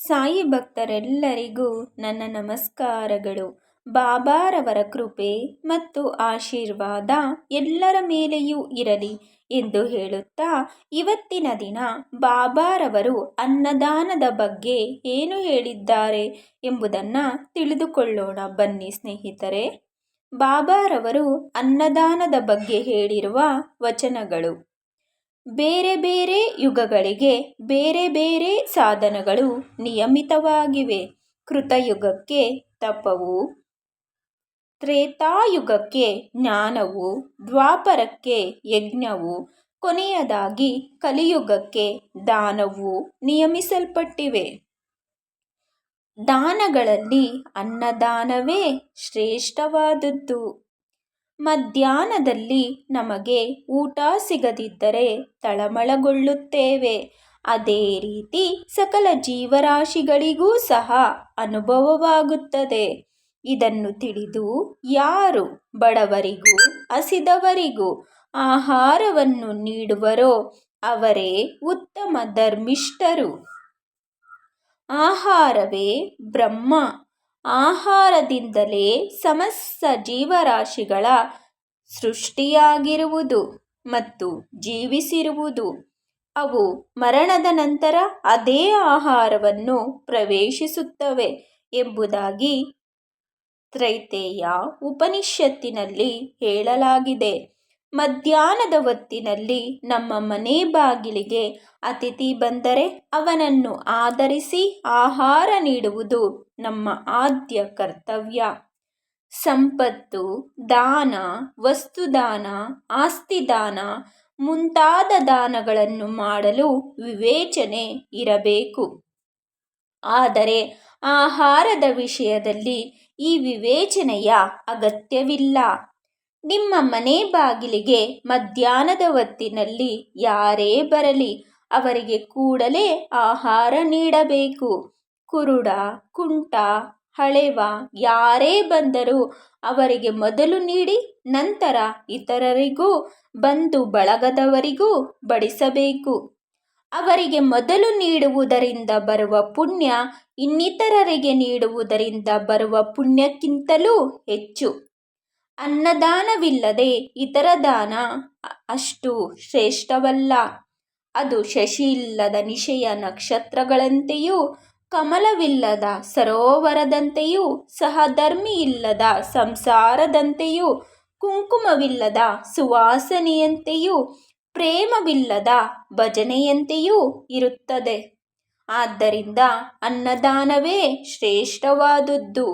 ಸಾಯಿ ಭಕ್ತರೆಲ್ಲರಿಗೂ ನನ್ನ ನಮಸ್ಕಾರಗಳು. ಬಾಬಾರವರ ಕೃಪೆ ಮತ್ತು ಆಶೀರ್ವಾದ ಎಲ್ಲರ ಮೇಲೆಯೂ ಇರಲಿ ಎಂದು ಹೇಳುತ್ತಾ, ಇವತ್ತಿನ ದಿನ ಬಾಬಾರವರು ಅನ್ನದಾನದ ಬಗ್ಗೆ ಏನು ಹೇಳಿದ್ದಾರೆ ಎಂಬುದನ್ನು ತಿಳಿದುಕೊಳ್ಳೋಣ ಬನ್ನಿ ಸ್ನೇಹಿತರೆ. ಬಾಬಾರವರು ಅನ್ನದಾನದ ಬಗ್ಗೆ ಹೇಳಿರುವ ವಚನಗಳು: ಬೇರೆ ಬೇರೆ ಯುಗಗಳಿಗೆ ಬೇರೆ ಬೇರೆ ಸಾಧನಗಳು ನಿಯಮಿತವಾಗಿವೆ. ಕೃತಯುಗಕ್ಕೆ ತಪವು, ತ್ರೇತಾಯುಗಕ್ಕೆ ಜ್ಞಾನವು, ದ್ವಾಪರಕ್ಕೆ ಯಜ್ಞವು, ಕೊನೆಯದಾಗಿ ಕಲಿಯುಗಕ್ಕೆ ದಾನವು ನಿಯಮಿಸಲ್ಪಟ್ಟಿವೆ. ದಾನಗಳಲ್ಲಿ ಅನ್ನದಾನವೇ ಶ್ರೇಷ್ಠವಾದುದು. ಮಧ್ಯಾಹ್ನದಲ್ಲಿ ನಮಗೆ ಊಟ ಸಿಗದಿದ್ದರೆ ತಳಮಳಗೊಳ್ಳುತ್ತೇವೆ. ಅದೇ ರೀತಿ ಸಕಲ ಜೀವರಾಶಿಗಳಿಗೂ ಸಹ ಅನುಭವವಾಗುತ್ತದೆ. ಇದನ್ನು ತಿಳಿದು ಯಾರು ಬಡವರಿಗೂ ಹಸಿದವರಿಗೂ ಆಹಾರವನ್ನು ನೀಡುವರೋ ಅವರೇ ಉತ್ತಮ ಧರ್ಮಿಷ್ಠರು. ಆಹಾರವೇ ಬ್ರಹ್ಮ. ಆಹಾರದಿಂದಲೇ ಸಮಸ್ತ ಜೀವರಾಶಿಗಳ ಸೃಷ್ಟಿಯಾಗಿರುವುದು ಮತ್ತು ಜೀವಿಸಿರುವುದು. ಅವು ಮರಣದ ನಂತರ ಅದೇ ಆಹಾರವನ್ನು ಪ್ರವೇಶಿಸುತ್ತವೆ ಎಂಬುದಾಗಿ ತೈತ್ರೇಯ ಉಪನಿಷತ್ತಿನಲ್ಲಿ ಹೇಳಲಾಗಿದೆ. ಮಧ್ಯಾಹ್ನದ ಹೊತ್ತಿನಲ್ಲಿ ನಮ್ಮ ಮನೆ ಬಾಗಿಲಿಗೆ ಅತಿಥಿ ಬಂದರೆ ಅವನನ್ನು ಆದರಿಸಿ ಆಹಾರ ನೀಡುವುದು ನಮ್ಮ ಆದ್ಯ ಕರ್ತವ್ಯ. ಸಂಪತ್ತು ದಾನ, ವಸ್ತುದಾನ, ಆಸ್ತಿದಾನ ಮುಂತಾದ ದಾನಗಳನ್ನು ಮಾಡಲು ವಿವೇಚನೆ ಇರಬೇಕು. ಆದರೆ ಆಹಾರದ ವಿಷಯದಲ್ಲಿ ಈ ವಿವೇಚನೆಯ ಅಗತ್ಯವಿಲ್ಲ. ನಿಮ್ಮ ಮನೆ ಬಾಗಿಲಿಗೆ ಮಧ್ಯಾಹ್ನದ ಹೊತ್ತಿನಲ್ಲಿ ಯಾರೇ ಬರಲಿ ಅವರಿಗೆ ಕೂಡಲೇ ಆಹಾರ ನೀಡಬೇಕು. ಕುರುಡ, ಕುಂಟ, ಹಳೆವ ಯಾರೇ ಬಂದರೂ ಅವರಿಗೆ ಮೊದಲು ನೀಡಿ ನಂತರ ಇತರರಿಗೂ ಬಂಧು ಬಳಗದವರಿಗೂ ಬಡಿಸಬೇಕು. ಅವರಿಗೆ ಮೊದಲು ನೀಡುವುದರಿಂದ ಬರುವ ಪುಣ್ಯ ಇನ್ನಿತರರಿಗೆ ನೀಡುವುದರಿಂದ ಬರುವ ಪುಣ್ಯಕ್ಕಿಂತಲೂ ಹೆಚ್ಚು. ಅನ್ನದಾನವಿಲ್ಲದೆ ಇತರ ದಾನ ಅಷ್ಟು ಶ್ರೇಷ್ಠವಲ್ಲ. ಅದು ಶಶಿಯಿಲ್ಲದ ನಿಶೆಯ ನಕ್ಷತ್ರಗಳಂತೆಯೂ, ಕಮಲವಿಲ್ಲದ ಸರೋವರದಂತೆಯೂ, ಸಹಧರ್ಮಿಯಿಲ್ಲದ ಸಂಸಾರದಂತೆಯೂ, ಕುಂಕುಮವಿಲ್ಲದ ಸುವಾಸನೆಯಂತೆಯೂ, ಪ್ರೇಮವಿಲ್ಲದ ಭಜನೆಯಂತೆಯೂ ಇರುತ್ತದೆ. ಆದ್ದರಿಂದ ಅನ್ನದಾನವೇ ಶ್ರೇಷ್ಠವಾದುದು.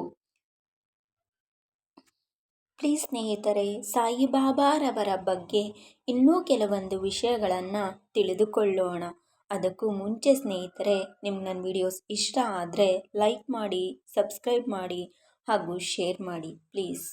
ಪ್ಲೀಸ್ ಸ್ನೇಹಿತರೆ, ಸಾಯಿಬಾಬಾರವರ ಬಗ್ಗೆ ಇನ್ನೂ ಕೆಲವೊಂದು ವಿಷಯಗಳನ್ನು ತಿಳಿದುಕೊಳ್ಳೋಣ. ಅದಕ್ಕೂ ಮುಂಚೆ ಸ್ನೇಹಿತರೆ, ನಿಮ್ಗೆ ನನ್ನ ವಿಡಿಯೋಸ್ ಇಷ್ಟ ಆದರೆ ಲೈಕ್ ಮಾಡಿ, ಸಬ್ಸ್ಕ್ರೈಬ್ ಮಾಡಿ ಹಾಗೂ ಶೇರ್ ಮಾಡಿ ಪ್ಲೀಸ್.